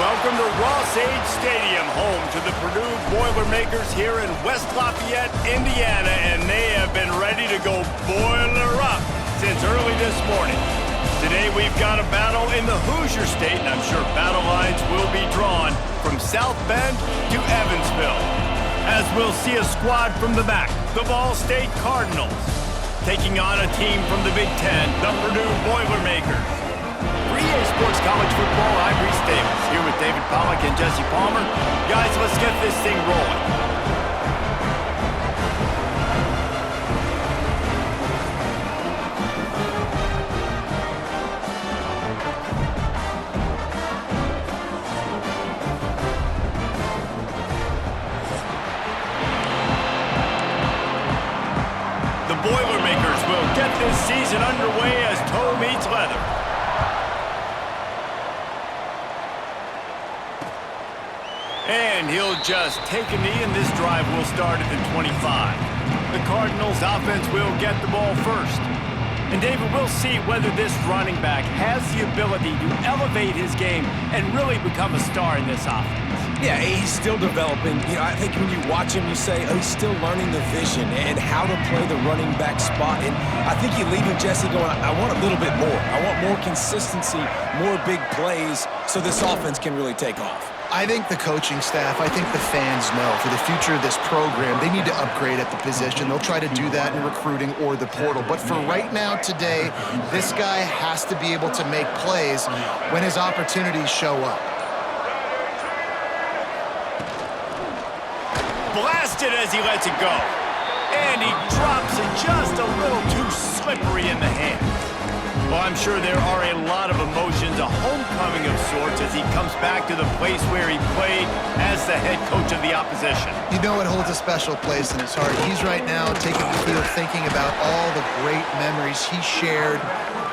Welcome to Ross-Age Stadium, home to the Purdue Boilermakers here in West Lafayette, Indiana, and they have been ready to go boiler up since early this morning. Today we've got a battle in the Hoosier State, and I'm sure battle lines will be drawn from South Bend to Evansville. As we'll see a squad from the back, the Ball State Cardinals, taking on a team from the Big Ten, the Purdue Boilermakers. For EA Sports College Football, I'm Reese Davis, here with David Pollack and Jesse Palmer. Guys, let's get this thing rolling. The Boilermakers will get this season underway as toe meets leather. And he'll just take a knee, and this drive will start at the 25. The Cardinals offense will get the ball first. And David, we'll see whether this running back has the ability to elevate his game and really become a star in this offense. Yeah, he's still developing. I think when you watch him, you say, oh, he's still learning the vision and how to play the running back spot. And I think you leave him, Jesse, going, I want a little bit more. I want more consistency, more big plays, so this offense can really take off. I think the coaching staff, I think the fans know for the future of this program, they need to upgrade at the position. They'll try to do that in recruiting or the portal. But for right now, today, this guy has to be able to make plays when his opportunities show up. Blasted as he lets it go. And he drops it just a little too slippery in the hands. Well, I'm sure there are a lot of emotions, a homecoming of sorts, as he comes back to the place where he played as the head coach of the opposition. You know it holds a special place in his heart. He's right now taking the field thinking about all the great memories he shared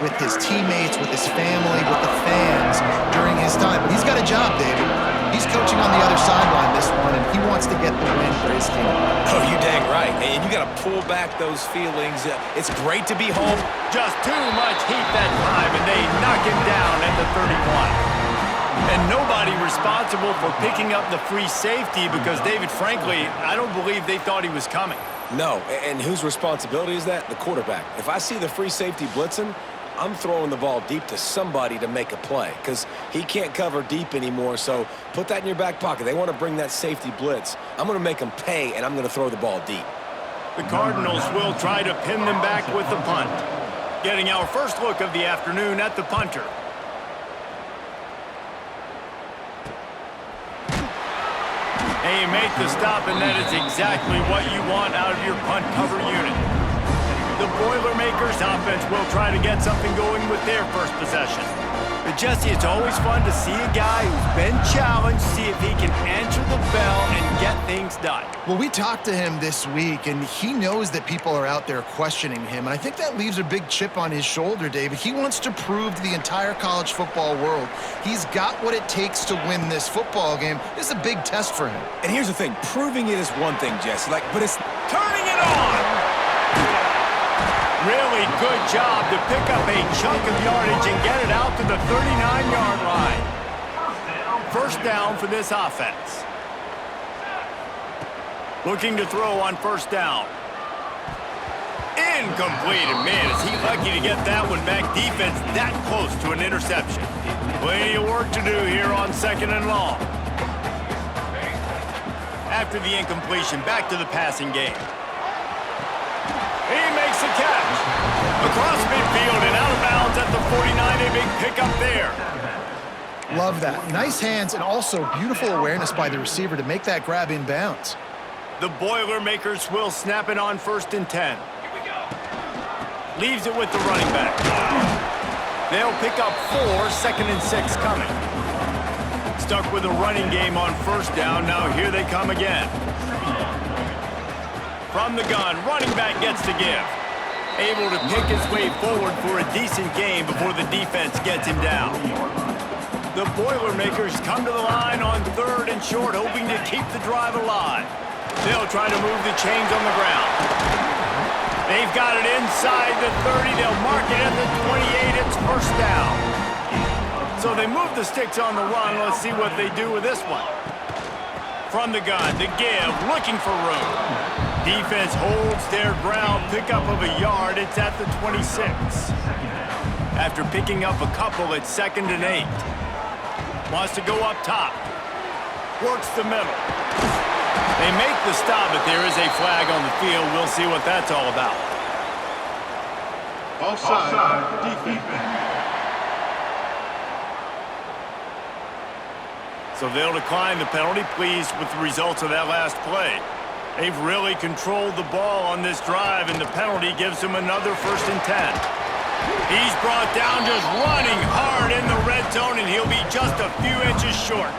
with his teammates, with his family, with the fans during his time. But he's got a job, David. He's coaching on the other sideline this one, and he wants to get the win for his team. Oh, you dang right. And you got to pull back those feelings. It's great to be home. Just too much heat that time, and they knock him down at the 31. And nobody responsible for picking up the free safety because, David, frankly, I don't believe they thought he was coming. No, and whose responsibility is that? The quarterback. If I see the free safety blitzing, I'm throwing the ball deep to somebody to make a play because he can't cover deep anymore, so put that in your back pocket. They want to bring that safety blitz. I'm going to make them pay, and I'm going to throw the ball deep. The Cardinals will try to pin them back with the punt. Getting our first look of the afternoon at the punter. And you make the stop, and that is exactly what you want out of your punt cover unit. The Boilermakers offense will try to get something going with their first possession. But Jesse, it's always fun to see a guy who's been challenged, see if he can answer the bell and get things done. Well, we talked to him this week, and he knows that people are out there questioning him. And I think that leaves a big chip on his shoulder, David. He wants to prove to the entire college football world he's got what it takes to win this football game. This is a big test for him. And here's the thing. Proving it is one thing, Jesse. But it's turning it on. Really good job to pick up a chunk of yardage and get it out to the 39-yard line. First down for this offense. Looking to throw on first down. Incomplete, and man, is he lucky to get that one back. Defense that close to an interception. Plenty of work to do here on second and long. After the incompletion, back to the passing game. He makes the catch. Across midfield and out of bounds at the 49. A big pickup there. Love that. Nice hands and also beautiful awareness by the receiver to make that grab in bounds. The Boilermakers will snap it on first and 10. Leaves it with the running back. They'll pick up 4, second and 6 coming. Stuck with a running game on first down. Now here they come again. From the gun, running back gets to give. Able to pick his way forward for a decent game before the defense gets him down. The Boilermakers come to the line on third and short, hoping to keep the drive alive. They'll try to move the chains on the ground. They've got it inside the 30. They'll mark it at the 28. It's first down. So So they move the sticks on the run. Let's see what they do with this one. From the gun, the give, looking for room. Defense holds their ground, pickup of a yard. It's at the 26. After picking up a couple, it's 2nd and 8. Wants to go up top. Works the middle. They make the stop, but there is a flag on the field. We'll see what that's all about. Offside, defense. So they'll decline the penalty, pleased with the results of that last play. They've really controlled the ball on this drive, and the penalty gives them another 1st and 10. He's brought down just running hard in the red zone, and he'll be just a few inches short.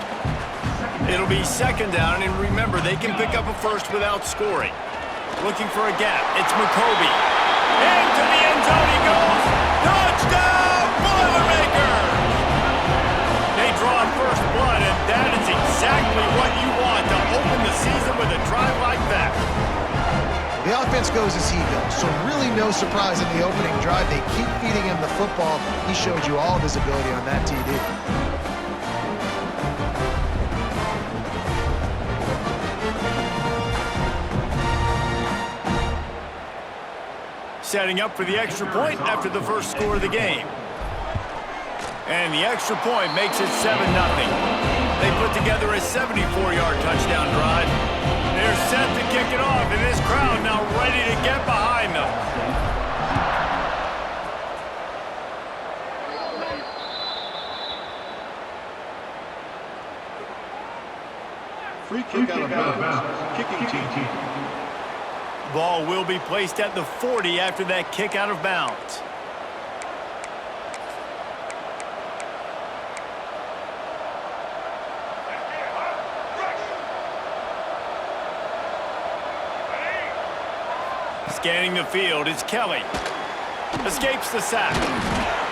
It'll be 2nd down, and remember, they can pick up a first without scoring. Looking for a gap. It's McCoby. Into the end zone he goes. Touchdown, Boilermakers! They draw first blood, and that is exactly what you want to open the season with a drive like that. The offense goes as he goes, so really no surprise in the opening drive. They keep feeding him the football. He showed you all of his ability on that TD. Setting up for the extra point after the first score of the game. And the extra point makes it 7-0. They put together a 74-yard touchdown drive. They're set to kick it off, and this crowd now ready to get behind them. Free kick out of bounds. Kicking team. Ball will be placed at the 40 after that kick out of bounds. Scanning the field, it's Kelly. Escapes the sack.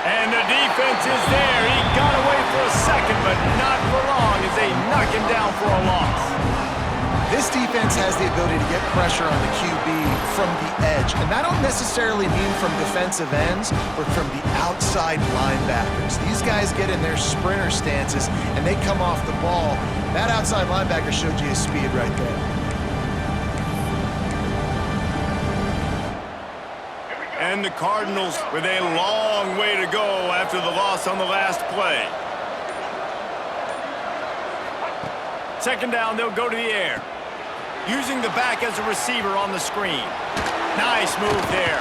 And the defense is there. He got away for a second, but not for long as they knock him down for a loss. This defense has the ability to get pressure on the QB from the edge. And that don't necessarily mean from defensive ends, but from the outside linebackers. These guys get in their sprinter stances, and they come off the ball. That outside linebacker showed you his speed right there. And the Cardinals with a long way to go after the loss on the last play. 2nd down, they'll go to the air. Using the back as a receiver on the screen. Nice move there.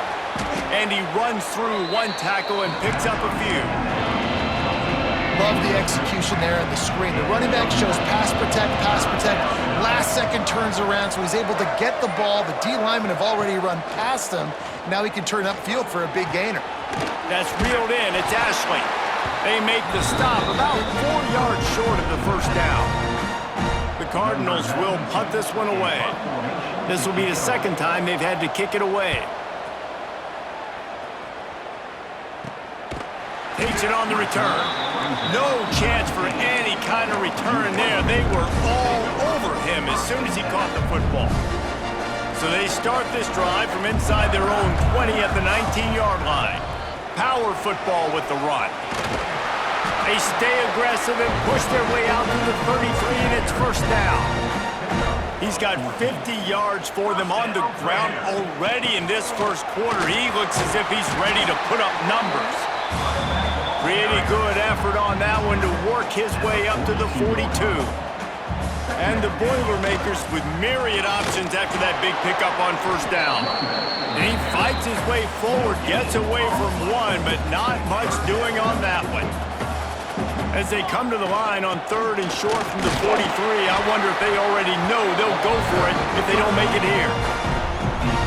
And he runs through one tackle and picks up a few. Love the execution there on the screen. The running back shows pass protect, last second turns around, so he's able to get the ball. The D linemen have already run past him. Now he can turn upfield for a big gainer. That's reeled in. It's Ashley. They make the stop about 4 yards short of the 1st down. The Cardinals will punt this one away. This will be the 2nd time they've had to kick it away. Takes it on the return. No chance for any kind of return there. They were all over him as soon as he caught the football. So they start this drive from inside their own 20 at the 19-yard line. Power football with the run. They stay aggressive and push their way out to the 33, and it's 1st down. He's got 50 yards for them on the ground already in this 1st quarter. He looks as if he's ready to put up numbers. Pretty good effort on that one to work his way up to the 42. And the Boilermakers with myriad options after that big pickup on 1st down. And he fights his way forward, gets away from one, but not much doing on that one. As they come to the line on 3rd and short from the 43, I wonder if they already know they'll go for it if they don't make it here.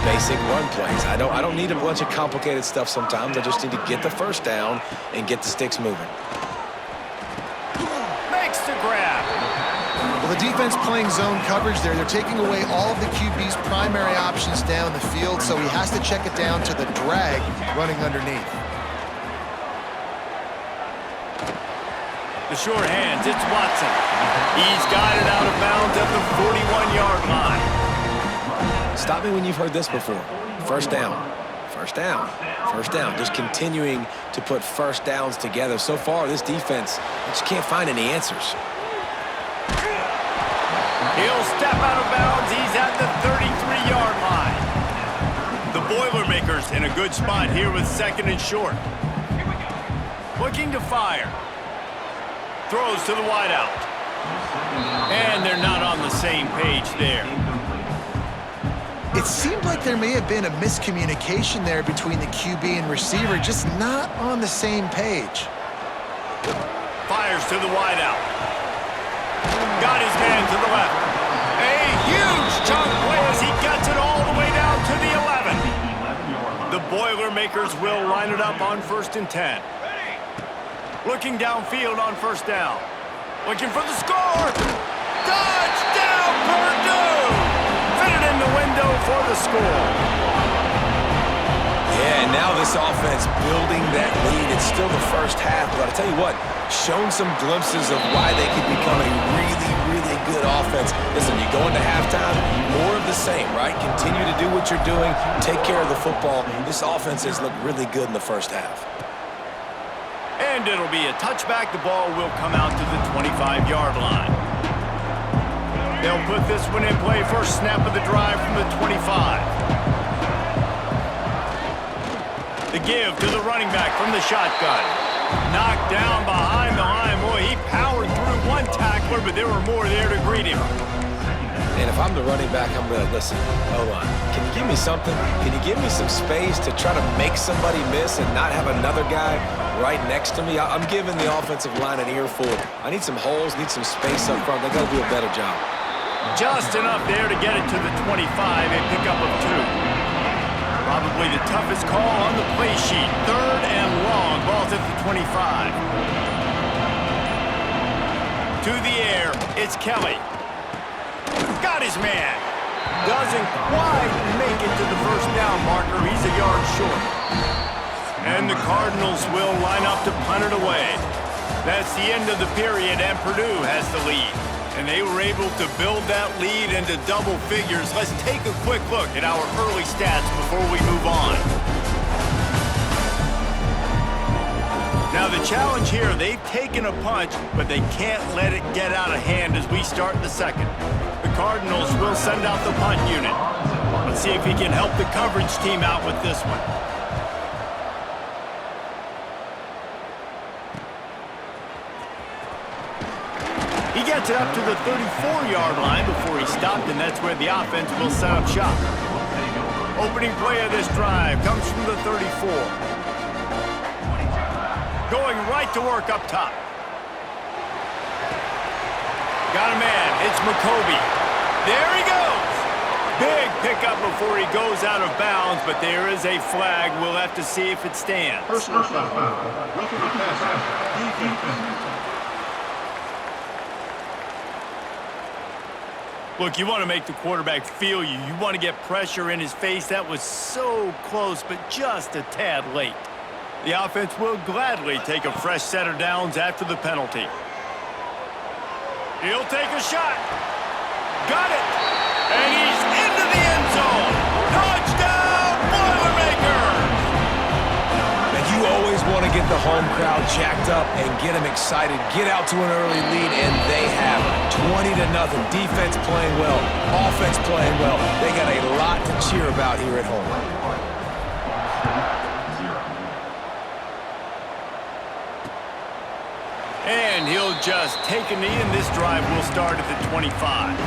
Basic run plays. I don't need a bunch of complicated stuff sometimes. I just need to get the 1st down and get the sticks moving. Makes the grab. Well, the defense playing zone coverage there. They're taking away all of the QB's primary options down the field, so he has to check it down to the drag running underneath. The short hands, it's Watson. He's got it out of bounds at the 41-yard line. Stop me when you've heard this before. 1st down. First down. First down. Just continuing to put first downs together. So far, this defense just can't find any answers. He'll step out of bounds. He's at the 33-yard line. The Boilermakers in a good spot here with second and short. Looking to fire. Throws to the wideout. And they're not on the same page there. It seemed like there may have been a miscommunication there between the QB and receiver, just not on the same page. Fires to the wideout. Got his man to the left. A huge chunk play as he gets it all the way down to the 11. The Boilermakers will line it up on 1st and 10. Looking downfield on first down. Looking for the score. Touchdown, Purdue! Fitted in the window for the score. Yeah, and now this offense building that lead. It's still the first half, but I tell you what, shown some glimpses of why they could become a really, really good offense. Listen, you go into halftime, more of the same, right? Continue to do what you're doing, take care of the football. This offense has looked really good in the first half. And it'll be a touchback. The ball will come out to the 25-yard line. They'll put this one in play. First snap of the drive from the 25. The give to the running back from the shotgun. Knocked down behind the line. Boy, he powered through one tackler, but there were more there to greet him. And if I'm the running back, I'm going to listen. Hold on. Can you give me something? Can you give me some space to try to make somebody miss and not have another guy right next to me? I'm giving the offensive line an earful. I need some holes, need some space up front. They got to do a better job. Just enough there to get it to the 25, a pickup of 2. Probably the toughest call on the play sheet. 3rd and long. Ball's at the 25. To the air, it's Kelly. Got his man. Doesn't quite make it to the first down marker. He's a yard short. And the Cardinals will line up to punt it away. That's the end of the period, and Purdue has the lead. And they were able to build that lead into double figures. Let's take a quick look at our early stats before we move on. Now the challenge here, they've taken a punch, but they can't let it get out of hand as we start the second. The Cardinals will send out the punt unit. Let's see if he can help the coverage team out with this one. He gets it up to the 34-yard line before he stopped, and that's where the offense will set up shop. Opening play of this drive comes from the 34. Going right to work up top. Got a man. It's McCoby. There he goes. Big pickup before he goes out of bounds, but there is a flag. We'll have to see if it stands. Personal foul. Roughing the pass. Look, you want to make the quarterback feel you. You want to get pressure in his face. That was so close, but just a tad late. The offense will gladly take a fresh set of downs after the penalty. He'll take a shot. Got it. And he's into the end zone. Touchdown, Boilermakers! And you always want to get the home crowd jacked up and get them excited. Get out to an early lead, and they have 20-0. Defense playing well, offense playing well. They got a lot to cheer about here at home. And he'll just take a knee, and this drive will start at the 25.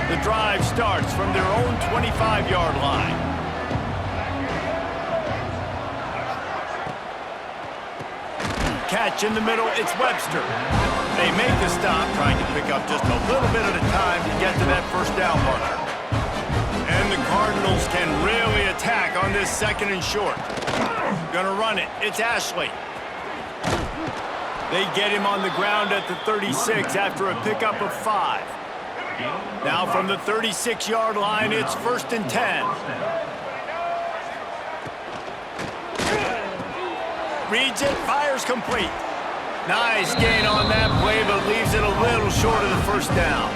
The drive starts from their own 25-yard line. Catch in the middle, it's Webster. They make the stop, trying to pick up just a little bit at a time to get to that first down marker. And the Cardinals can really attack on this second and short. Gonna run it, it's Ashley. They get him on the ground at the 36 after a pickup of 5. Now from the 36-yard line, it's 1st and 10. Reads it, fires complete. Nice gain on that play, but leaves it a little short of the first down.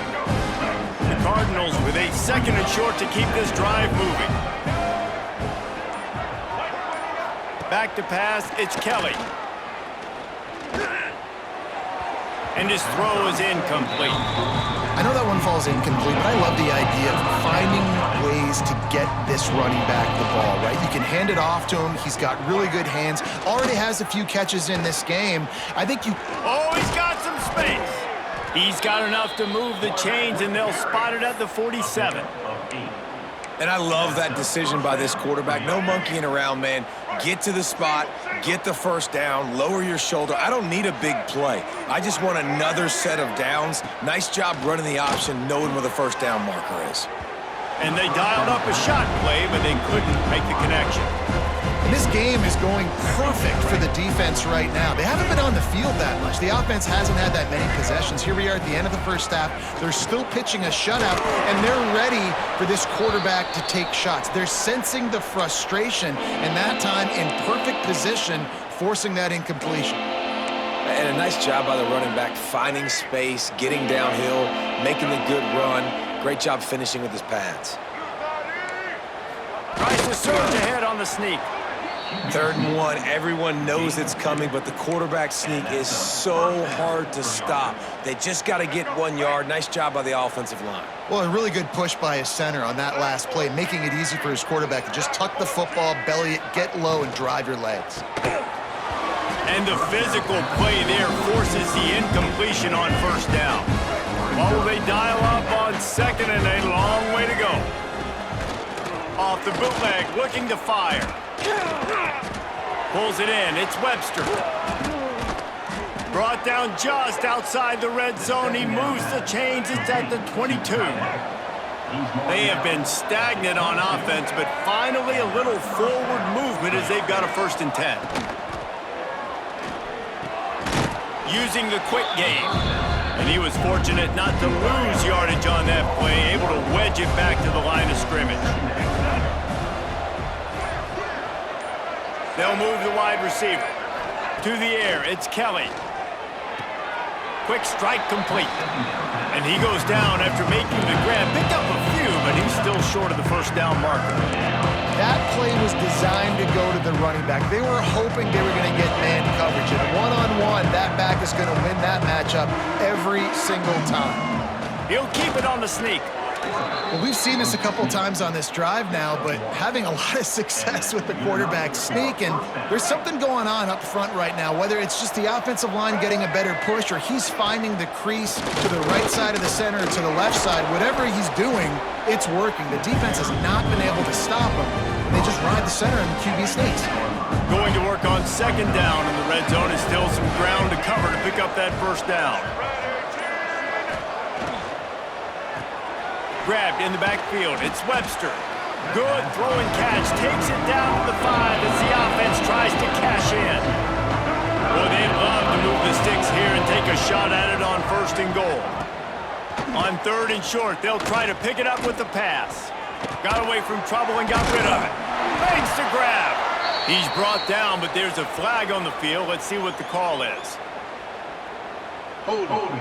The Cardinals with a second and short to keep this drive moving. Back to pass, it's Kelly. And his throw is incomplete. I know that one falls incomplete, but I love the idea of finding ways to get this running back the ball, right? You can hand it off to him. He's got really good hands. Already has a few catches in this game. I think you... Oh, he's got some space. He's got enough to move the chains, and they'll spot it at the 47. And I love that decision by this quarterback. No monkeying around, man. Get to the spot, get the first down, lower your shoulder. I don't need a big play. I just want another set of downs. Nice job running the option, knowing where the first down marker is. And they dialed up a shot play, but they couldn't make the connection. And this game is going perfect for the defense right now. They haven't been on the field that much. The offense hasn't had that many possessions. Here we are at the end of the first half. They're still pitching a shutout, and they're ready for this quarterback to take shots. They're sensing the frustration, and that time in perfect position, forcing that incompletion. And a nice job by the running back, finding space, getting downhill, making the good run. Great job finishing with his pads. Tries to surge ahead on the sneak. 3rd and 1, everyone knows it's coming, but the quarterback sneak is so hard to stop. They just got to get 1 yard. Nice job by the offensive line. Well, a really good push by his center on that last play, making it easy for his quarterback to just tuck the football, belly it, get low, and drive your legs. And the physical play there forces the incompletion on first down. What will they dial up on 2nd and a long way to go? Off the bootleg, looking to fire. Pulls it in, it's Webster. Brought down just outside the red zone. He moves the chains, it's at the 22. They have been stagnant on offense, but finally a little forward movement as they've got a 1st and 10. Using the quick game. And he was fortunate not to lose yardage on that play, able to wedge it back to the line of scrimmage. They'll move the wide receiver. To the air, it's Kelly. Quick strike complete. And he goes down after making the grab. Picked up a few, but he's still short of the first down marker. That play was designed to go to the running back. They were hoping they were going to get man coverage. And one-on-one, that back is going to win that matchup every single time. He'll keep it on the sneak. Well, we've seen this a couple times on this drive now, but having a lot of success with the quarterback sneak, and there's something going on up front right now, whether it's just the offensive line getting a better push or he's finding the crease to the right side of the center or to the left side. Whatever he's doing, it's working. The defense has not been able to stop him. They just ride the center and the QB sneaks. Going to work on 2nd down, and the red zone is still some ground to cover to pick up that first down. Grabbed in the backfield, it's Webster. Good throw and catch, takes it down to the 5 as the offense tries to cash in. Boy, they'd love to move the sticks here and take a shot at it on 1st and goal. On 3rd and short, they'll try to pick it up with the pass. Got away from trouble and got rid of it. Makes the grab. He's brought down, but there's a flag on the field. Let's see what the call is. Hold on.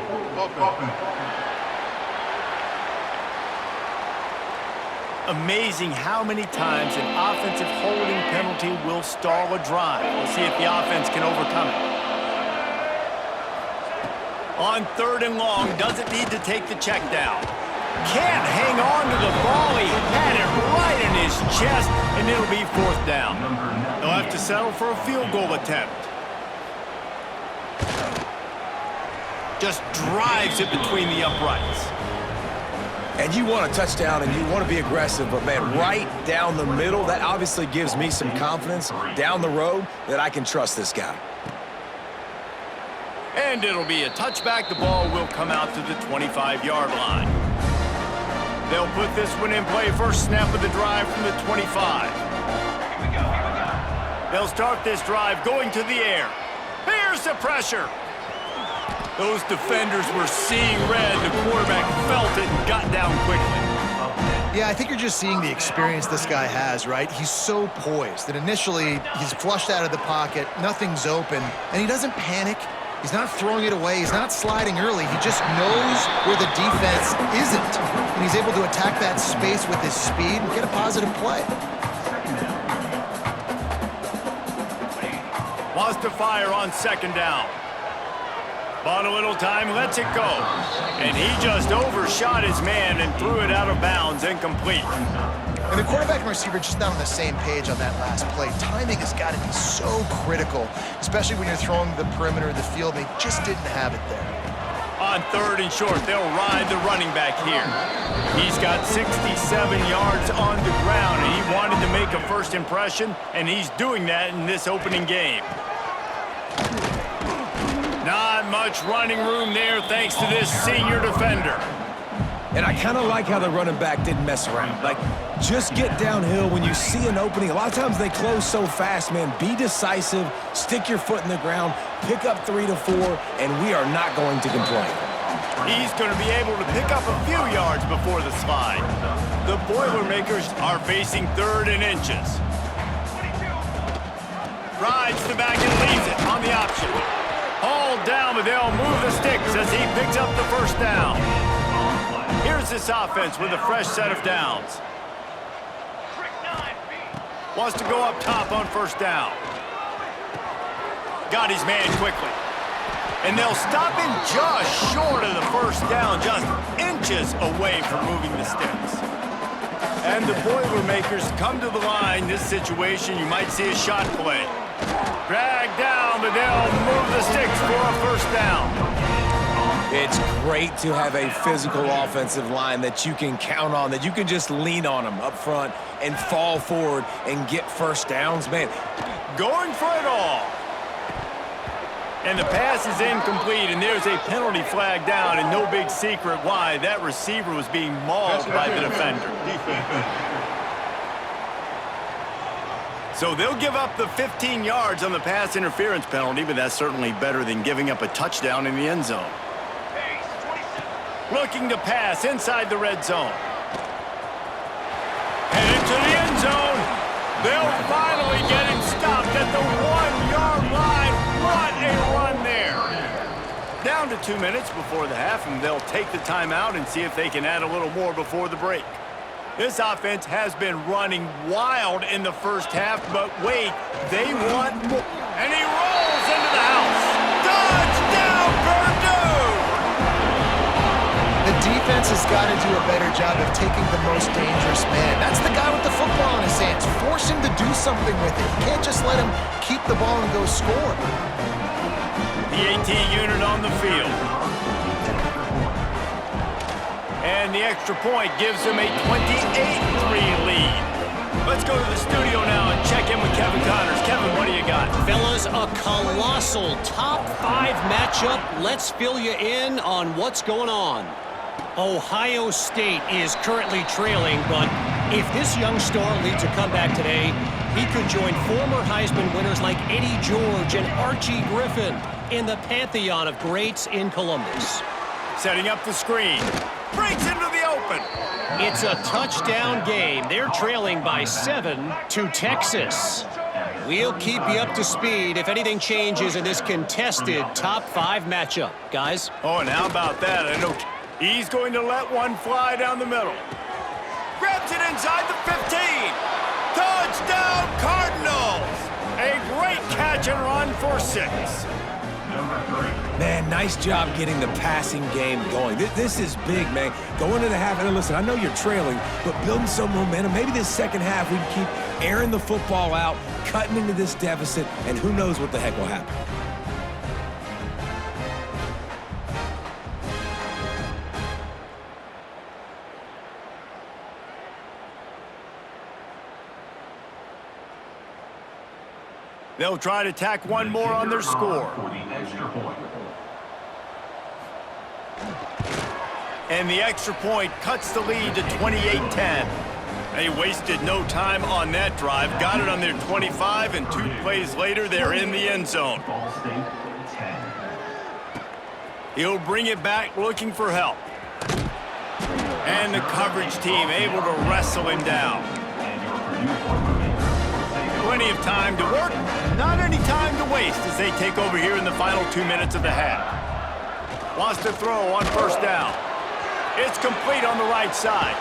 Amazing how many times an offensive holding penalty will stall a drive. We'll see if the offense can overcome it. On 3rd and long, doesn't need to take the check down. Can't hang on to the ball. He had it right in his chest, and it'll be 4th down. They'll have to settle for a field goal attempt. Just drives it between the uprights. And you want a touchdown and you want to be aggressive, but man, right down the middle, that obviously gives me some confidence down the road that I can trust this guy. And it'll be a touchback. The ball will come out to the 25-yard line. They'll put this one in play. First snap of the drive from the 25. They'll start this drive going to the air. Here's the pressure. Those defenders were seeing red. The quarterback felt it and got down quickly. Yeah, I think you're just seeing the experience this guy has, right? He's so poised that initially he's flushed out of the pocket, nothing's open, and he doesn't panic. He's not throwing it away. He's not sliding early. He just knows where the defense isn't, and he's able to attack that space with his speed and get a positive play. to fire on second down. Bought a little time, lets it go. And he just overshot his man and threw it out of bounds, incomplete. And the quarterback and receiver just not on the same page on that last play. Timing has got to be so critical, especially when you're throwing the perimeter of the field. They just didn't have it there. On third and short, they'll ride the running back here. He's got 67 yards on the ground, and he wanted to make a first impression, and he's doing that in this opening game. Not much running room there thanks to this senior defender. And I kind of like how the running back didn't mess around. Like, just get downhill when you see an opening. A lot of times they close so fast, man. Be decisive, stick your foot in the ground, pick up 3 to 4, and we are not going to complain. He's going to be able to pick up a few yards before the slide. The Boilermakers are facing 3rd and inches. Rides the back and leaves it on the option. Hauled down, but they'll move the sticks as he picks up the first down. Here's this offense with a fresh set of downs. Wants to go up top on first down. Got his man quickly. And they'll stop him just short of the first down, just inches away from moving the sticks. And the Boilermakers come to the line. This situation, you might see a shot play. Drag down, but they'll move the sticks for a first down. It's great to have a physical offensive line that you can count on, that you can just lean on them up front and fall forward and get first downs. Man, going for it all. And the pass is incomplete, and there's a penalty flag down, and no big secret why. That receiver was being mauled by the defender. So they'll give up the 15 yards on the pass interference penalty, but that's certainly better than giving up a touchdown in the end zone. Looking to pass inside the red zone. Headed to the end zone. They'll finally get him stopped at the 1-yard line. What a run there. Down to 2 minutes before the half, and they'll take the timeout and see if they can add a little more before the break. This offense has been running wild in the first half, but wait, they want more. And he rolls into the house. Touchdown, Purdue! The defense has got to do a better job of taking the most dangerous man. That's the guy with the football in his hands. Force him to do something with it. You can't just let him keep the ball and go score. The AT unit on the field. And the extra point gives them a 28-3 lead. Let's go to the studio now and check in with Kevin Connors. Kevin, what do you got? Fellas, a colossal top 5 matchup. Let's fill you in on what's going on. Ohio State is currently trailing, but if this young star leads a comeback today, he could join former Heisman winners like Eddie George and Archie Griffin in the pantheon of greats in Columbus. Setting up the screen. Breaks into the open. It's a touchdown game. They're trailing by 7 to Texas. We'll keep you up to speed if anything changes in this contested top 5 matchup. Guys? Oh, and how about that? I know he's going to let one fly down the middle. Grabs it inside the 15. Touchdown, Cardinals. A great catch and run for 6. Man, nice job getting the passing game going. This is big, man. Going into the half, and listen, I know you're trailing, but building some momentum. Maybe this second half we can keep airing the football out, cutting into this deficit, and who knows what the heck will happen. They'll try to tack one more on their score. And the extra point cuts the lead to 28-10. They wasted no time on that drive. Got it on their 25, and 2 plays later, they're in the end zone. He'll bring it back looking for help. And the coverage team able to wrestle him down. Plenty of time to work, not any time to waste as they take over here in the final 2 minutes of the half. Wants to throw on first down. It's complete on the right side.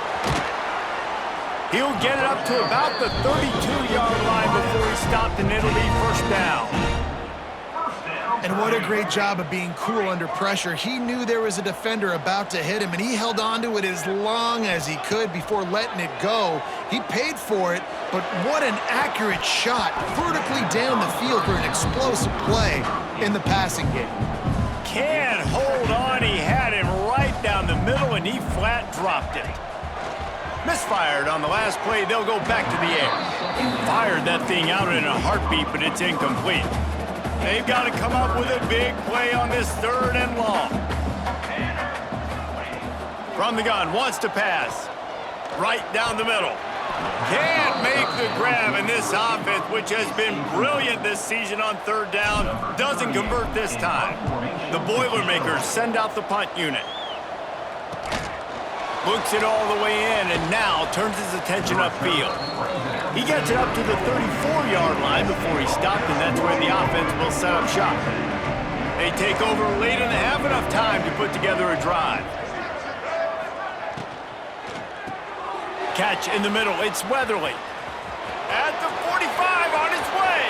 He'll get it up to about the 32-yard line before he stopped, and it'll be first down. And what a great job of being cool under pressure. He knew there was a defender about to hit him, and he held on to it as long as he could before letting it go. He paid for it, but what an accurate shot vertically down the field for an explosive play in the passing game. Can't hold on. He had him right down the middle, and he flat dropped it. Misfired on the last play. They'll go back to the air. Fired that thing out in a heartbeat, but it's incomplete. They've got to come up with a big play on this 3rd and long. From the gun, wants to pass. Right down the middle. Can't make the grab, and this offense, which has been brilliant this season on 3rd down, doesn't convert this time. The Boilermakers send out the punt unit. Looks it all the way in, and now turns his attention upfield. He gets it up to the 34-yard line before he stopped, and that's where the offense will set up shop. They take over late in the half, enough time to put together a drive. Catch in the middle, it's Weatherly. At the 45, on his way.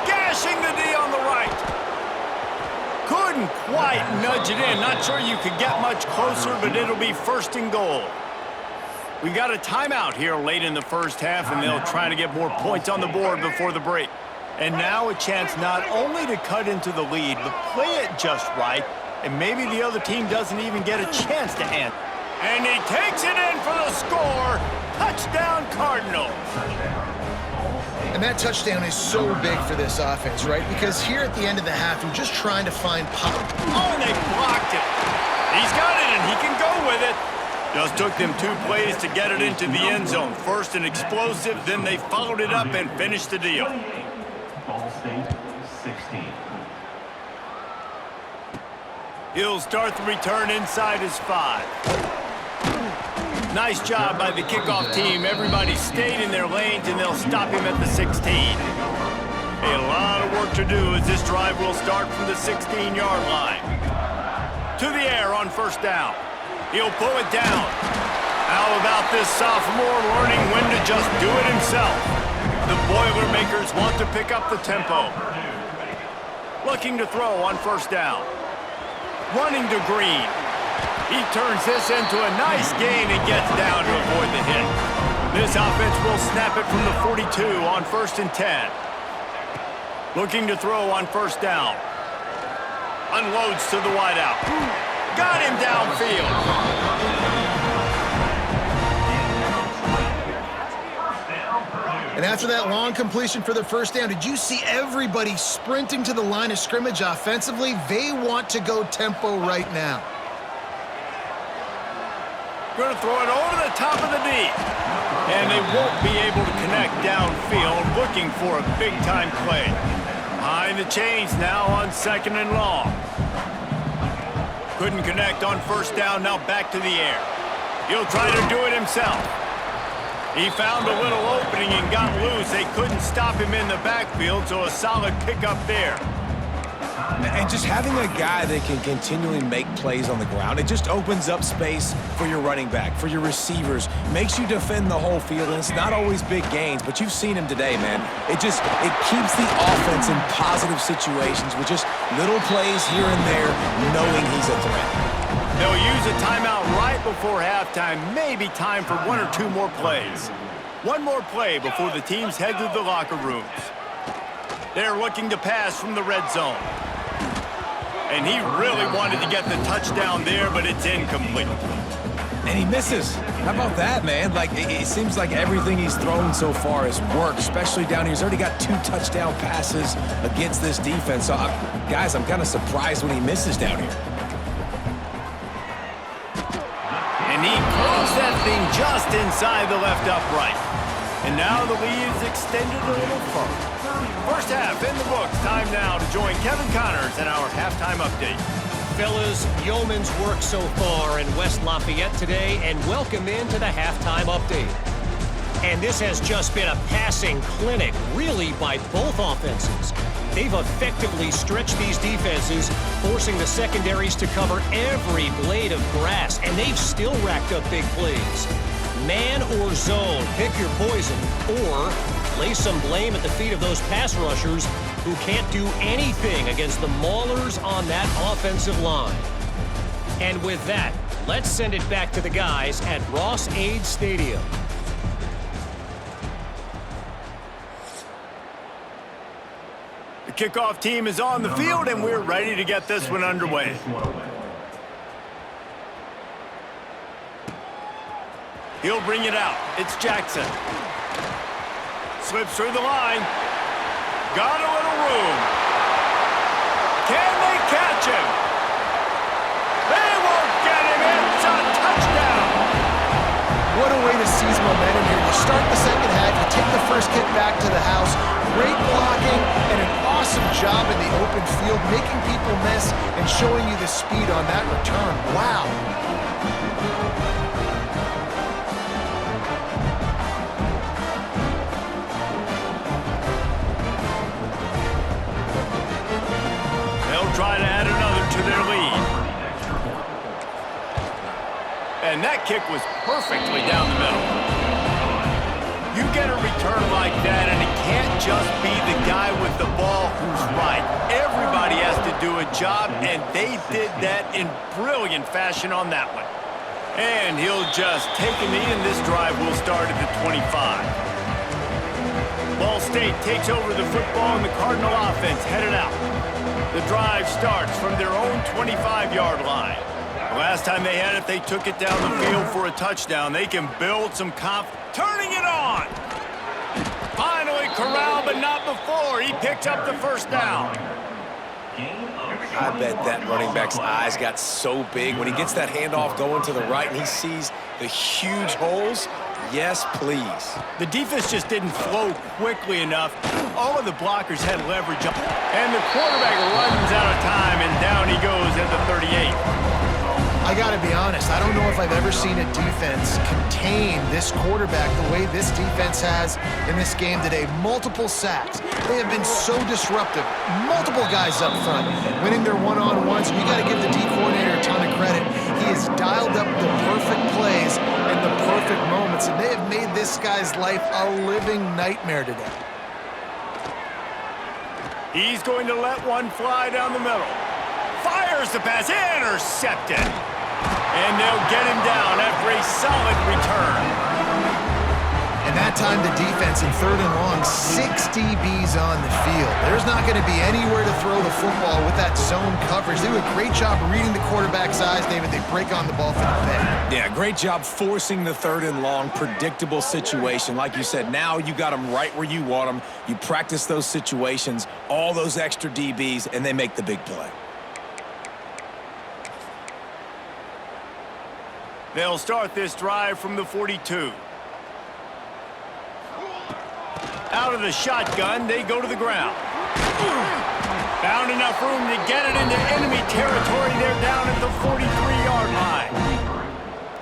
Gashing the D on the right. Couldn't quite nudge it in. Not sure you could get much closer, but it'll be 1st and goal. We got a timeout here late in the first half, and they'll try to get more points on the board before the break. And now a chance not only to cut into the lead, but play it just right, and maybe the other team doesn't even get a chance to answer. And he takes it in for the score. Touchdown, Cardinals. And that touchdown is so big for this offense, right? Because here at the end of the half, you're just trying to find pop. Oh, and they blocked it. He's got it, and he can go with it. Just took them 2 plays to get it into the end zone. First an explosive, then they followed it up and finished the deal. Ball State, 16. He'll start the return inside his 5. Nice job by the kickoff team. Everybody stayed in their lanes, and they'll stop him at the 16. A lot of work to do as this drive will start from the 16-yard line. To the air on 1st down. He'll pull it down. How about this sophomore learning when to just do it himself? The Boilermakers want to pick up the tempo. Looking to throw on 1st down. Running to Green. He turns this into a nice gain and gets down to avoid the hit. This offense will snap it from the 42 on 1st and 10. Looking to throw on 1st down. Unloads to the wideout. Got him downfield. And after that long completion for the 1st down, did you see everybody sprinting to the line of scrimmage offensively? They want to go tempo right now. Going to throw it over the top of the D. And they won't be able to connect downfield, looking for a big-time play. Behind the chains now on 2nd and long. Couldn't connect on 1st down, now back to the air. He'll try to do it himself. He found a little opening and got loose. They couldn't stop him in the backfield, so a solid pickup there. And just having a guy that can continually make plays on the ground, it just opens up space for your running back, for your receivers, makes you defend the whole field, and it's not always big gains, but you've seen him today, man. It keeps the offense in positive situations with just little plays here and there, knowing he's a threat. They'll use a timeout right before halftime, maybe time for 1 or 2 more plays. One more play before the teams head to the locker rooms. They're looking to pass from the red zone. And he really wanted to get the touchdown there, but it's incomplete. And he misses. How about that, man? Like, it seems like everything he's thrown so far has worked, especially down here. He's already got 2 touchdown passes against this defense. So, guys, I'm kind of surprised when he misses down here. And he throws that thing just inside the left upright. And now the lead is extended a little further. First half in the books. Time now to join Kevin Connors in our halftime update. Fellas, yeoman's work so far in West Lafayette today, and welcome into the halftime update. And this has just been a passing clinic, really, by both offenses. They've effectively stretched these defenses, forcing the secondaries to cover every blade of grass, and they've still racked up big plays. Man or zone, pick your poison, or lay some blame at the feet of those pass rushers who can't do anything against the maulers on that offensive line. And with that, let's send it back to the guys at Ross-Ade Stadium. The kickoff team is on the field, and we're ready to get this one underway. He'll bring it out. It's Jackson. Slips through the line. Got a little room. Can they catch him? They won't get him. It's a touchdown. What a way to seize momentum here. You start the second half, you take the first kick back to the house. Great blocking and an awesome job in the open field, making people miss and showing you the speed on that return. Wow. They'll try to add another to their lead. And that kick was perfectly down the middle. You get a return like that, and it can't just be the guy with the ball who's right. Everybody has to do a job, and they did that in brilliant fashion on that one. And he'll just take a knee, and this drive will start at the 25. Ball State takes over the football, and the Cardinal offense headed out. The drive starts from their own 25-yard line. The last time they had it, they took it down the field for a touchdown. They can build some confidence. Turning it on. Finally corralled, but not before. He picked up the first down. I bet that running back's eyes got so big when he gets that handoff going to the right and he sees the huge holes. Yes, please. The defense just didn't flow quickly enough. All of the blockers had leverage. And the quarterback runs out of time, and down he goes at the 38. I got to be honest, I don't know if I've ever seen a defense contain this quarterback the way this defense has in this game today. Multiple sacks. They have been so disruptive. Multiple guys up front winning their one-on-ones. You got to give the D coordinator a ton of credit. He has dialed up the perfect plays and the perfect moments, and they have made this guy's life a living nightmare today. He's going to let one fly down the middle. Fires the pass, intercepted. And they'll get him down after a solid return. And that time the defense in third and long, 6 DBs on the field. There's not going to be anywhere to throw the football with that zone coverage. They do a great job reading the quarterback's eyes, David. They break on the ball for the pick. Yeah, great job forcing the third and long, predictable situation. Like you said, now you got them right where you want them. You practice those situations, all those extra DBs, and they make the big play. They'll start this drive from the 42. Out of the shotgun, they go to the ground. Found enough room to get it into enemy territory. They're down at the 43-yard line.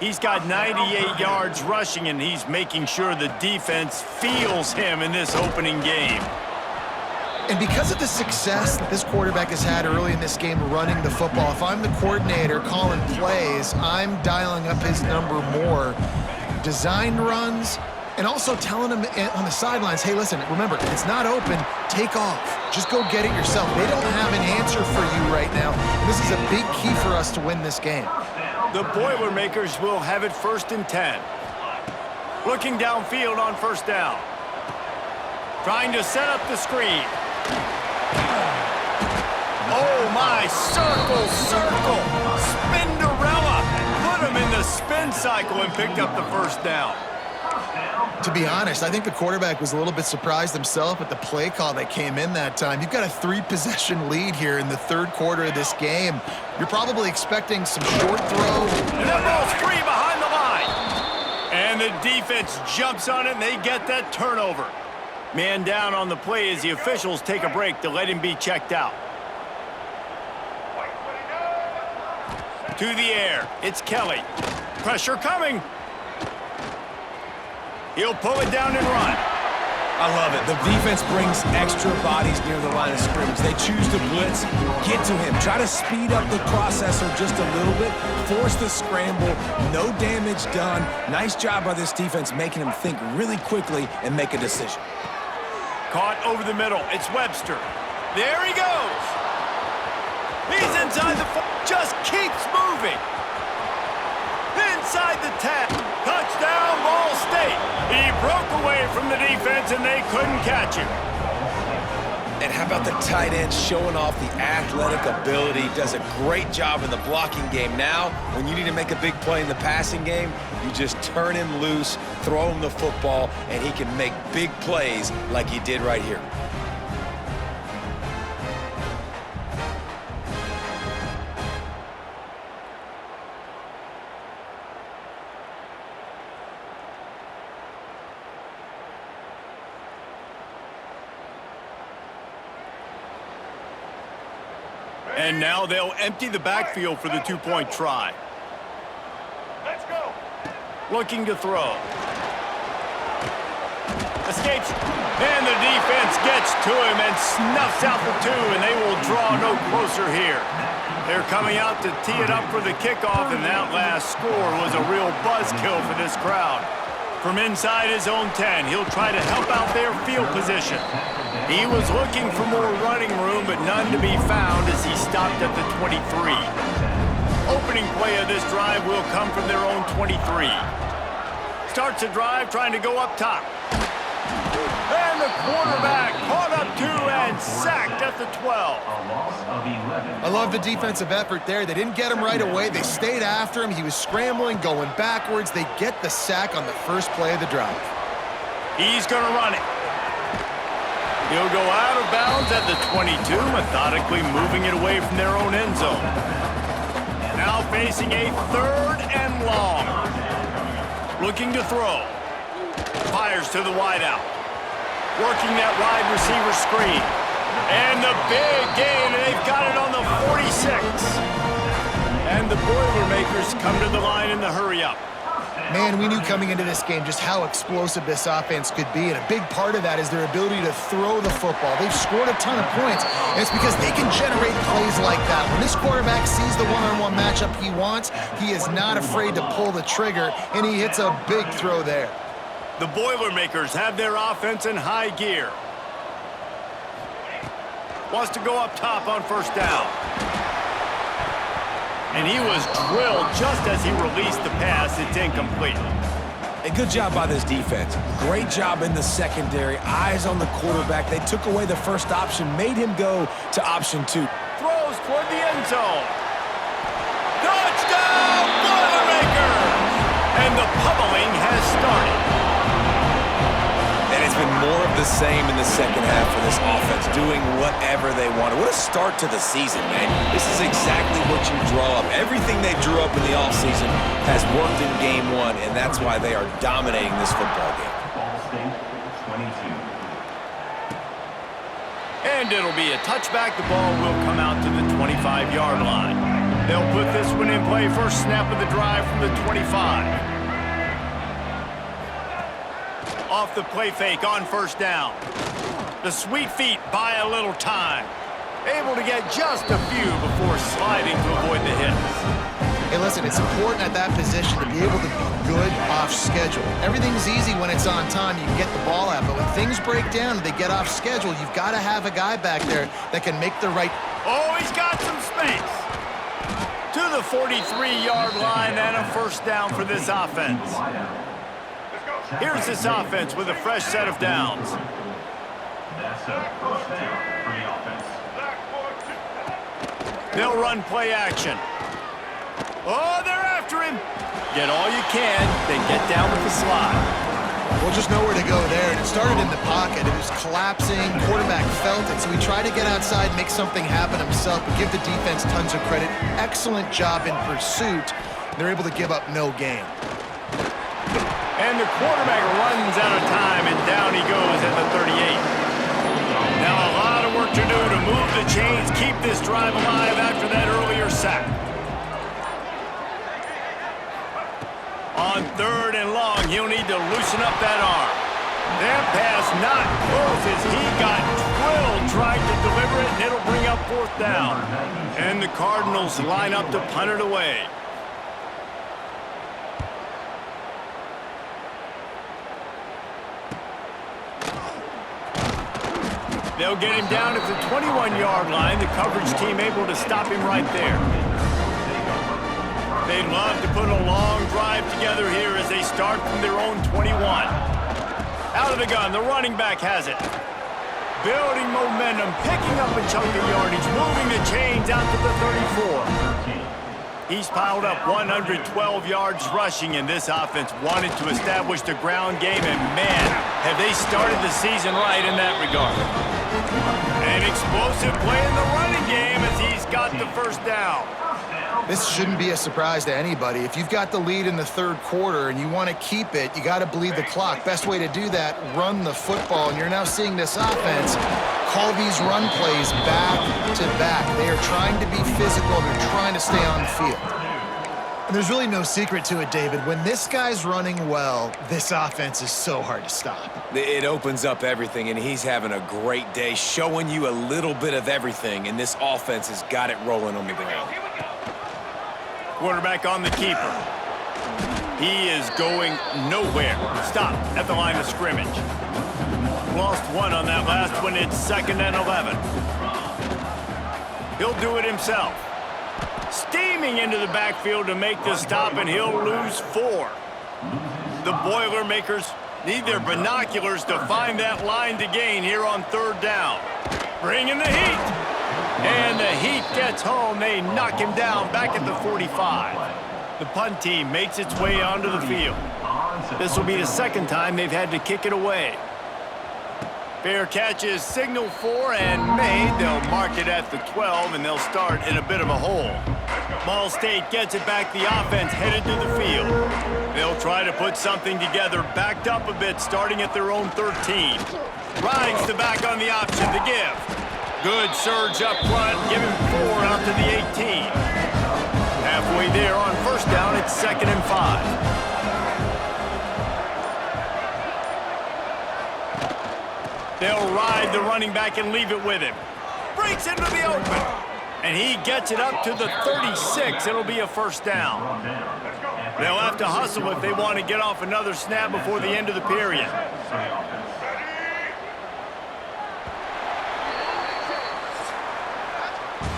He's got 98 yards rushing, and he's making sure the defense feels him in this opening game. And because of the success that this quarterback has had early in this game running the football, if I'm the coordinator calling plays, I'm dialing up his number more. Designed runs, and also telling him on the sidelines, hey, listen, remember, it's not open, take off. Just go get it yourself. They don't have an answer for you right now. And this is a big key for us to win this game. The Boilermakers will have it 1st and 10. Looking downfield on first down. Trying to set up the screen. Oh, my, circle, Spinderella. Put him in the spin cycle and picked up the first down. To be honest, I think the quarterback was a little bit surprised himself at the play call that came in that time. You've got a 3-possession lead here in the third quarter of this game. You're probably expecting some short throw. And that ball's free behind the line. And the defense jumps on it, and they get that turnover. Man down on the play as the officials take a break to let him be checked out. To the air, it's Kelly. Pressure coming. He'll pull it down and run. I love it. The defense brings extra bodies near the line of scrimmage. They choose to blitz, get to him, try to speed up the processor just a little bit, force the scramble, no damage done. Nice job by this defense making him think really quickly and make a decision. Caught over the middle. It's Webster. There he goes. He's inside the just keeps moving. Inside the 10. Touchdown, Ball State. He broke away from the defense and they couldn't catch him. And how about the tight end showing off the athletic ability? Does a great job in the blocking game. Now, when you need to make a big play in the passing game, you just turn him loose, throw him the football, and he can make big plays like he did right here. And now they'll empty the backfield for the two-point try. Let's go. Looking to throw. Escapes. And the defense gets to him and snuffs out the two, and they will draw no closer here. They're coming out to tee it up for the kickoff, and that last score was a real buzzkill for this crowd. From inside his own 10, he'll try to help out their field position. He was looking for more running room, but none to be found as he stopped at the 23. Opening play of this drive will come from their own 23. Starts the drive trying to go up top. And the quarterback caught up to and sacked at the 12. A loss of 11. I love the defensive effort there. They didn't get him right away. They stayed after him. He was scrambling, going backwards. They get the sack on the first play of the drive. He's going to run it. He'll go out of bounds at the 22, methodically moving it away from their own end zone. Now facing a 3rd and long. Looking to throw. Fires to the wideout. Working that wide receiver screen. And the big gain, and they've got it on the 46. And the Boilermakers come to the line in the hurry-up. Man, we knew coming into this game just how explosive this offense could be, and a big part of that is their ability to throw the football. They've scored a ton of points, and it's because they can generate plays like that. When this quarterback sees the one-on-one matchup he wants, he is not afraid to pull the trigger, and he hits a big throw there. The Boilermakers have their offense in high gear. Wants to go up top on first down. And he was drilled just as he released the pass. It's incomplete. A good job by this defense. Great job in the secondary. Eyes on the quarterback. They took away the first option, made him go to option 2. Throws toward the end zone. Touchdown, Boilermakers! And the pummeling has started. And it's been more of the same in the second half for this offense, doing whatever they wanted. What a start to the season, man. This is exactly what you draw up. Everything they drew up in the offseason has worked in game 1, and that's why they are dominating this football game. Ball State, 22. And it'll be a touchback. The ball will come out to the 25-yard line. They'll put this one in play. First snap of the drive from the 25. Off the play fake on first down. The sweet feet buy a little time. Able to get just a few before sliding to avoid the hits. Hey, listen, it's important at that position to be able to be good off schedule. Everything's easy when it's on time. You can get the ball out, but when things break down and they get off schedule, you've got to have a guy back there that can make the right... Oh, he's got some space. To the 43-yard line and a first down for this offense. Here's this offense with a fresh set of downs. That's a first down for the offense. They'll run play action. Oh, they're after him. Get all you can, then get down with the slide. Well, just nowhere to go there, and it started in the pocket. It was collapsing. Quarterback felt it, so he tried to get outside, make something happen himself, but give the defense tons of credit. Excellent job in pursuit. They're able to give up no gain. And the quarterback runs out of time, and down he goes at the 38. Now a lot of work to do to move the chains, keep this drive alive after that earlier sack. On 3rd and long, he'll need to loosen up that arm. That pass not close as he got drilled trying to deliver it, and it'll bring up 4th down. And the Cardinals line up to punt it away. They'll get him down at the 21-yard line. The coverage team able to stop him right there. They'd love to put a long drive together here as they start from their own 21. Out of the gun, the running back has it. Building momentum, picking up a chunk of yardage, moving the chains out to the 34. He's piled up 112 yards rushing, and this offense wanted to establish the ground game, and man, have they started the season right in that regard. An explosive play in the running game as he's got the first down. This shouldn't be a surprise to anybody. If you've got the lead in the third quarter and you want to keep it, you got to bleed the clock. Best way to do that, run the football. And you're now seeing this offense call these run plays back to back. They are trying to be physical. They're trying to stay on the field. And there's really no secret to it, David. When this guy's running well, this offense is so hard to stop. It opens up everything, and he's having a great day, showing you a little bit of everything, and this offense has got it rolling on the ground. Quarterback on the keeper. He is going nowhere. Stop at the line of scrimmage. Lost one on that last one. It's 2nd and 11. He'll do it himself. Steaming into the backfield to make the stop, and he'll lose 4. The Boilermakers need their binoculars to find that line to gain here on 3rd down. Bringing the heat. And the heat gets home. They knock him down back at the 45. The punt team makes its way onto the field. This will be the 2nd time they've had to kick it away. Fair catch is signaled for and made. They'll mark it at the 12, and they'll start in a bit of a hole. Ball State gets it back. The offense headed to the field. They'll try to put something together, backed up a bit, starting at their own 13. Rides the back on the option to give. Good surge up front, give him 4 out to the 18. Halfway there on 1st down, it's 2nd and 5. They'll ride the running back and leave it with him. Breaks into the open. And he gets it up to the 36. It'll be a 1st down. They'll have to hustle if they want to get off another snap before the end of the period.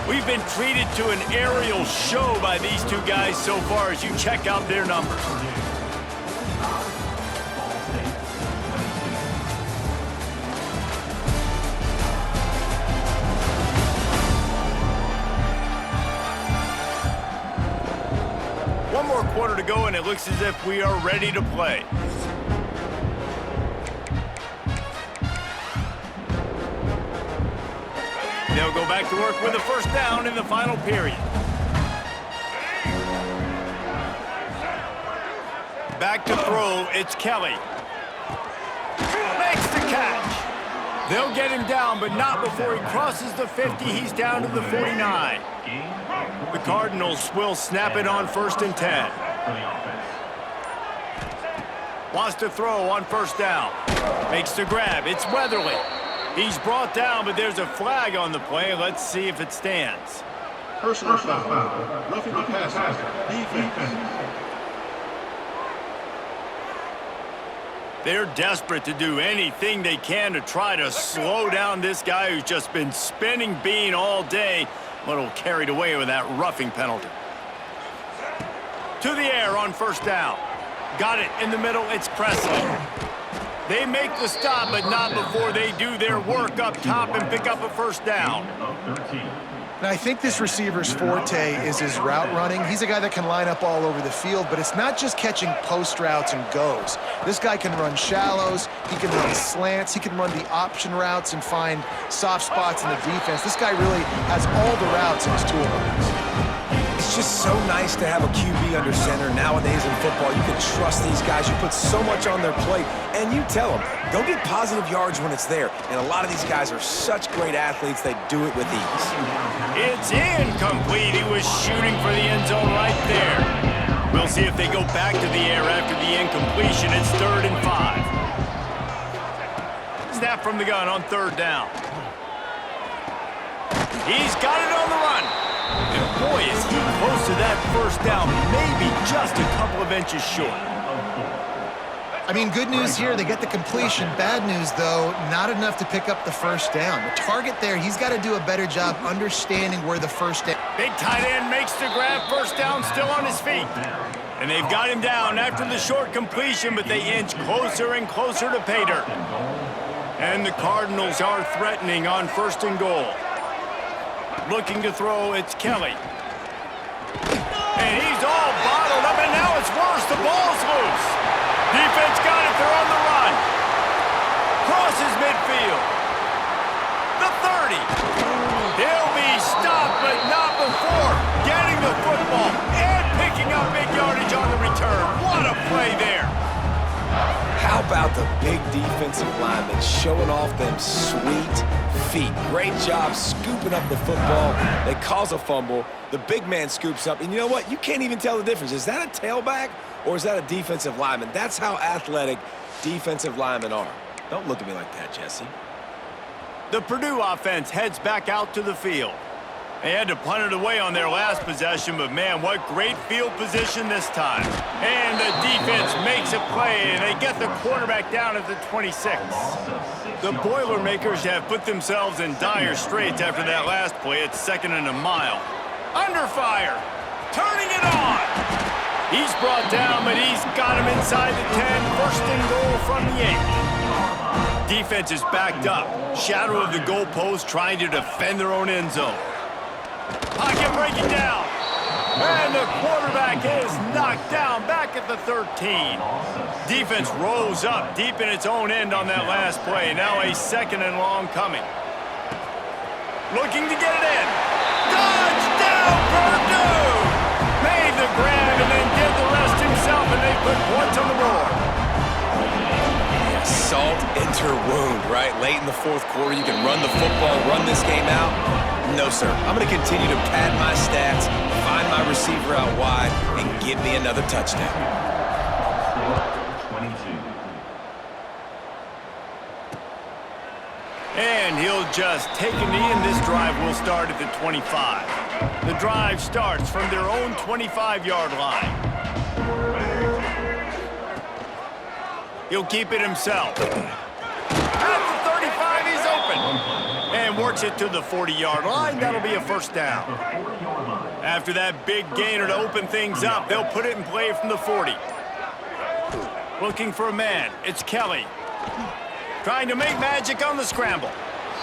We've been treated to an aerial show by these two guys so far as you check out their numbers. One more quarter to go, and it looks as if we are ready to play. They'll go back to work with a 1st down in the final period. Back to throw, it's Kelly. Makes the catch. They'll get him down, but not before he crosses the 50. He's down to the 49. The Cardinals will snap it on 1st and 10. Wants to throw on 1st down. Makes the grab, it's Weatherly. He's brought down, but there's a flag on the play. Let's see if it stands. Personal foul. Roughing the passer. Defense. They're desperate to do anything they can to try to slow down this guy who's just been spinning bean all day, a little carried away with that roughing penalty. To the air on 1st down. Got it in the middle, it's Presley. They make the stop, but not before they do their work up top and pick up a 1st down. And I think this receiver's forte is his route running. He's a guy that can line up all over the field, but it's not just catching post routes and goes. This guy can run shallows, he can run slants, he can run the option routes and find soft spots in the defense. This guy really has all the routes in his toolbox. It's just so nice to have a QB under center nowadays in football. You can trust these guys. You put so much on their plate, and you tell them, go get positive yards when it's there. And a lot of these guys are such great athletes, they do it with ease. It's incomplete. He was shooting for the end zone right there. We'll see if they go back to the air after the incompletion. It's 3rd and 5. Snap from the gun on 3rd down. He's got it on the run. And boy, is he close to that 1st down, maybe just a couple of inches short. I mean, good news here, they get the completion. Bad news, though, not enough to pick up the first down. The target there, he's got to do a better job understanding where the first down. Big tight end makes the grab, first down, still on his feet. And they've got him down after the short completion, but they inch closer and closer to pay dirt. And the Cardinals are threatening on 1st and goal. Looking to throw, it's Kelly. And he's all bottled up, and now it's worse. The ball's loose. Defense got it. They're on the run. Crosses midfield. The 30. He'll be stopped, but not before getting the football and picking up big yardage on the return. What a play there. How about the big defensive lineman showing off them sweet feet? Great job scooping up the football. They cause a fumble. The big man scoops up. And you know what? You can't even tell the difference. Is that a tailback or is that a defensive lineman? That's how athletic defensive linemen are. Don't look at me like that, Jesse. The Purdue offense heads back out to the field. They had to punt it away on their last possession, but man, what great field position this time. And the defense makes a play, and they get the quarterback down at the 26. The Boilermakers have put themselves in dire straits after that last play. It's 2nd and a mile. Under fire, turning it on. He's brought down, but he's got him inside the 10. 1st and goal from the 8. Defense is backed up. Shadow of the goalpost trying to defend their own end zone. Pocket breaking down. And the quarterback is knocked down back at the 13. Defense rose up deep in its own end on that last play. Now a 2nd and long coming. Looking to get it in. Touchdown, Purdue! Made the grab and then did the rest himself, and they put points on the board. Salt into her wound, right? Late in the 4th quarter, you can run the football, run this game out. No, sir. I'm going to continue to pad my stats, find my receiver out wide, and give me another touchdown. 22. And he'll just take a knee, and this drive will start at the 25. The drive starts from their own 25-yard line. He'll keep it himself. At the 35, he's open. And works it to the 40-yard line. That'll be a first down. After that big gainer to open things up, they'll put it in play from the 40. Looking for a man. It's Kelly. Trying to make magic on the scramble.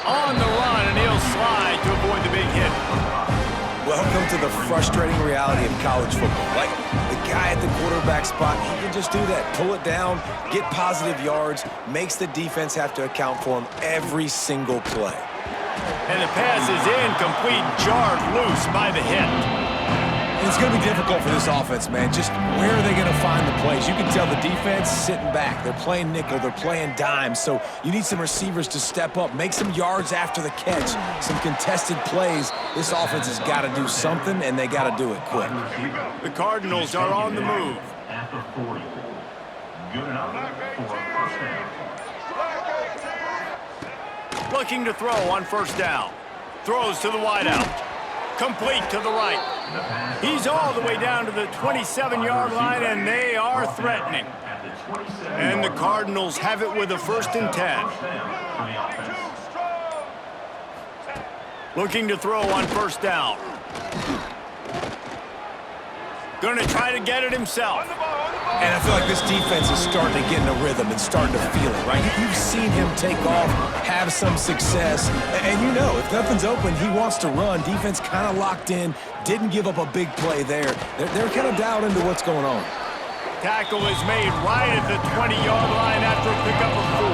On the run, and he'll slide to avoid the big hit. Welcome to the frustrating reality of college football. Like, the guy at the quarterback spot, he can just do that. Pull it down, get positive yards, makes the defense have to account for him every single play. And the pass is incomplete, jarred loose by the hit. It's going to be difficult for this offense, man. Just where are they going to find the plays? You can tell the defense sitting back. They're playing nickel. They're playing dime. So you need some receivers to step up, make some yards after the catch, some contested plays. This offense has got to do something, and they got to do it quick. The Cardinals are on the move. At the 40. Good enough for a first down. Looking to throw on first down. Throws to the wideout. Complete to the right. He's all the way down to the 27-yard line, and they are threatening. And the Cardinals have it with a 1st and 10. Looking to throw on first down. Going to try to get it himself. And I feel like this defense is starting to get in a rhythm and starting to feel it, right? You've seen him take off, have some success, and you know, if nothing's open, he wants to run. Defense kind of locked in, didn't give up a big play there. They're kind of dialed into what's going on. Tackle is made right at the 20-yard line after a pickup of 4.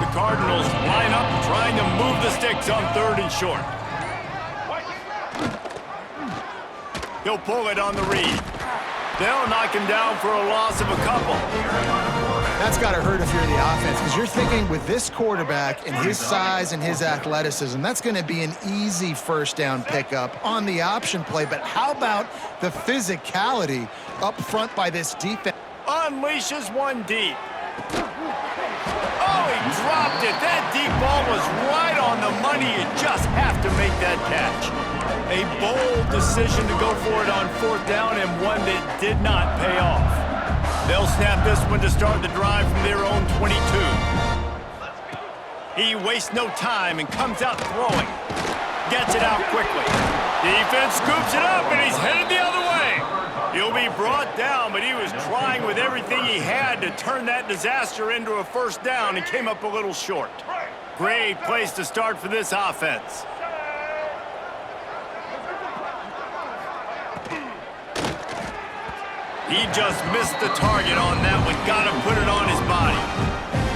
The Cardinals line up trying to move the sticks on 3rd and short. He'll pull it on the read. They'll knock him down for a loss of a couple. That's got to hurt if you're the offense, because you're thinking with this quarterback and his size and his athleticism, that's going to be an easy first down pickup on the option play. But how about the physicality up front by this defense? Unleashes one deep. Oh, he dropped it. That deep ball was right on the money. You just have to make that catch. A bold decision to go for it on 4th down, and one that did not pay off. They'll snap this one to start the drive from their own 22. He wastes no time and comes out throwing. Gets it out quickly. Defense scoops it up, and he's headed the other way. He'll be brought down, but he was trying with everything he had to turn that disaster into a first down and came up a little short. Great place to start for this offense. He just missed the target on that one. Got to put it on his body.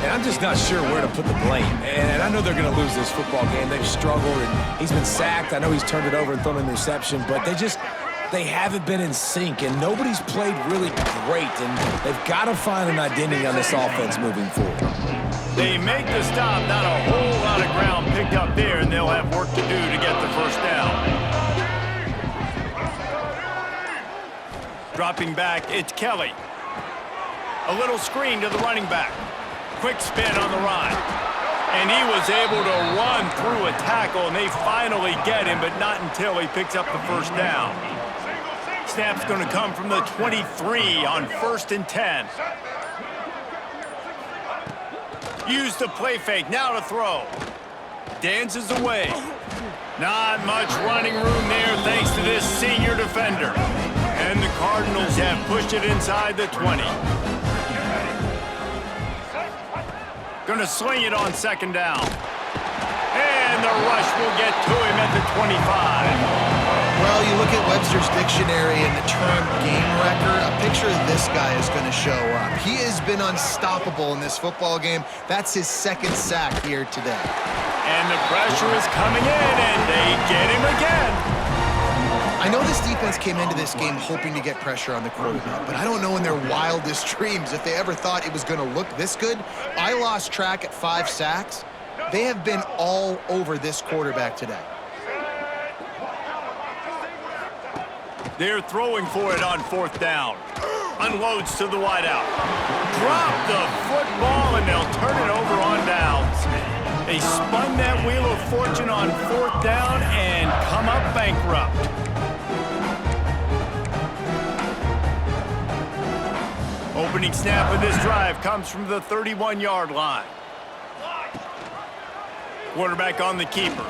And I'm just not sure where to put the blame. And I know they're going to lose this football game. They've struggled, and he's been sacked. I know he's turned it over and thrown an interception, but they haven't been in sync, and nobody's played really great, and they've got to find an identity on this offense moving forward. They make the stop, not a whole lot of ground picked up there, and they'll have work to do to get the first down. Dropping back, it's Kelly. A little screen to the running back. Quick spin on the run. And he was able to run through a tackle, and they finally get him, but not until he picks up the first down. Snap's going to come from the 23 on 1st and 10. Use the play fake, now to throw. Dances away. Not much running room there thanks to this senior defender. And the Cardinals have pushed it inside the 20. Gonna sling it on 2nd down. And the rush will get to him at the 25. Well, you look at Webster's dictionary and the term game wrecker, a picture of this guy is going to show up. He has been unstoppable in this football game. That's his 2nd sack here today. And the pressure is coming in, and they get him again. I know this defense came into this game hoping to get pressure on the quarterback, but I don't know in their wildest dreams if they ever thought it was going to look this good. I lost track at 5 sacks. They have been all over this quarterback today. They're throwing for it on 4th down. Unloads to the wideout. Drop the football, and they'll turn it over on downs. They spun that wheel of fortune on 4th down and come up bankrupt. Opening snap of this drive comes from the 31-yard line. Quarterback on the keeper.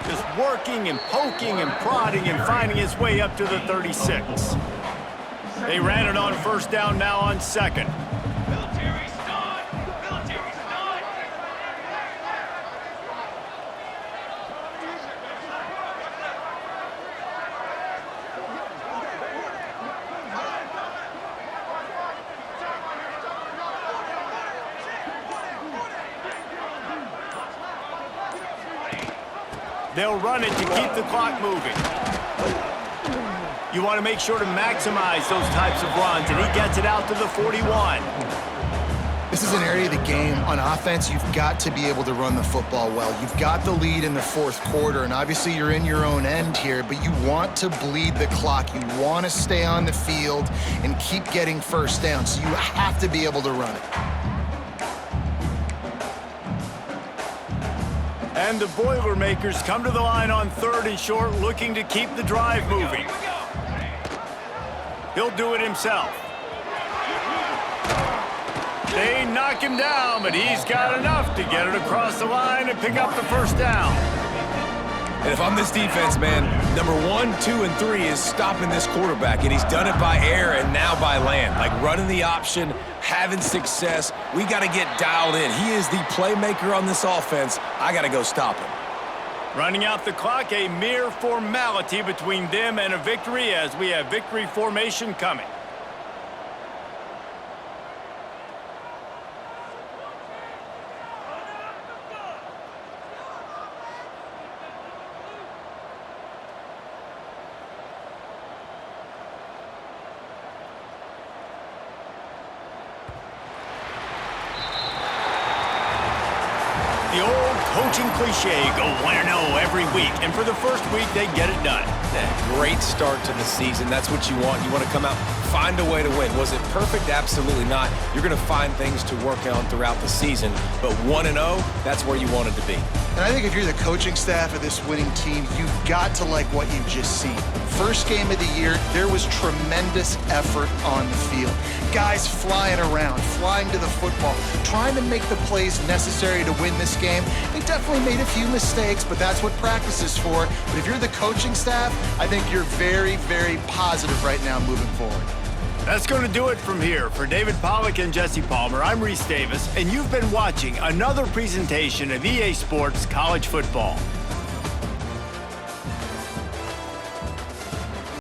Just working and poking and prodding and finding his way up to the 36. They ran it on 1st down, now on 2nd. They'll run it to keep the clock moving. You want to make sure to maximize those types of runs, and he gets it out to the 41. This is an area of the game. On offense, you've got to be able to run the football well. You've got the lead in the 4th quarter, and obviously you're in your own end here, but you want to bleed the clock. You want to stay on the field and keep getting first down, so you have to be able to run it. And the Boilermakers come to the line on 3rd and short, looking to keep the drive moving. He'll do it himself. They knock him down, but he's got enough to get it across the line and pick up the first down. And if I'm this defense, man, number 1, 2, and 3 is stopping this quarterback, and he's done it by air and now by land. Like running the option, having success. We got to get dialed in. He is the playmaker on this offense. I got to go stop him. Running out the clock, a mere formality between them and a victory as we have victory formation coming. The old coaching cliche, go 1-0 every week, and for the first week, they get it done. Yeah, great start to the season. That's what you want. You want to come out, find a way to win. Was it perfect? Absolutely not. You're going to find things to work on throughout the season, but 1-0, that's where you want it to be. And I think if you're the coaching staff of this winning team, you've got to like what you've just seen. First game of the year, there was tremendous effort on the field. Guys flying around, flying to the football, trying to make the plays necessary to win this game. They definitely made a few mistakes, but that's what practice is for. But if you're the coaching staff, I think you're very, very positive right now moving forward. That's going to do it from here. For David Pollack and Jesse Palmer, I'm Reese Davis, and you've been watching another presentation of EA Sports College Football.